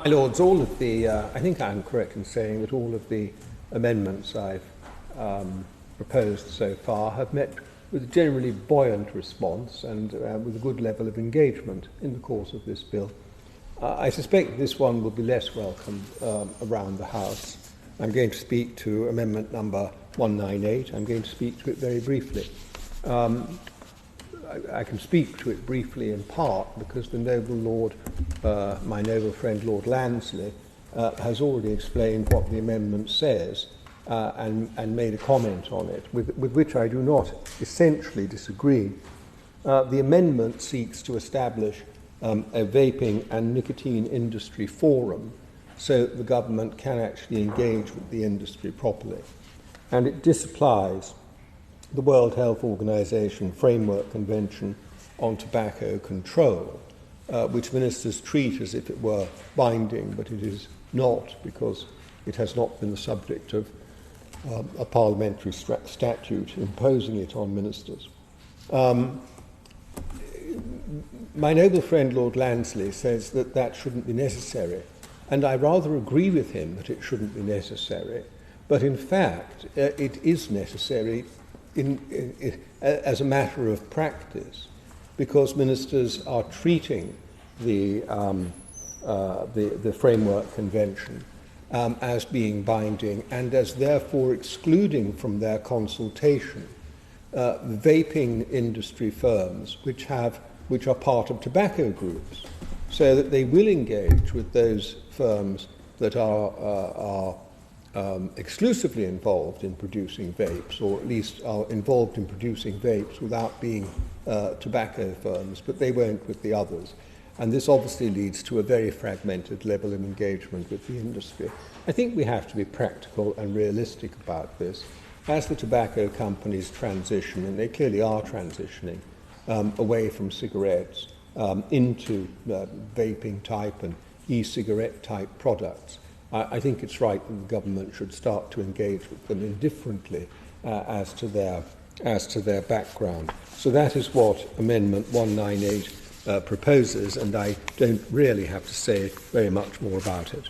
My Lords, all of the, I think I'm correct in saying that all of the amendments I've proposed so far have met with a generally buoyant response and with a good level of engagement in the course of this bill. I suspect this one will be less welcome around the House. I'm going to speak to amendment number 198. I'm going to speak to it very briefly. I can speak to it briefly in part because the noble Lord, my noble friend Lord Lansley, has already explained what the amendment says and made a comment on it, with which I do not essentially disagree. The amendment seeks to establish a vaping and nicotine industry forum so that the government can actually engage with the industry properly. And it disapplies the World Health Organization Framework Convention on Tobacco Control, which ministers treat as if it were binding, but it is not, because it has not been the subject of a parliamentary statute imposing it on ministers. My noble friend Lord Lansley says that that shouldn't be necessary, and I rather agree with him that it shouldn't be necessary, but in fact it is necessary as a matter of practice, because ministers are treating the Framework Convention as being binding and as therefore excluding from their consultation vaping industry firms which are part of tobacco groups, so that they will engage with those firms that are exclusively involved in producing vapes, or at least are involved in producing vapes without being tobacco firms, but they won't with the others. And this obviously leads to a very fragmented level of engagement with the industry. I think we have to be practical and realistic about this. As the tobacco companies transition, and they clearly are transitioning, away from cigarettes into vaping type and e-cigarette type products, I think it's right that the government should start to engage with them indifferently as to their background. So that is what Amendment 198 proposes, and I don't really have to say very much more about it.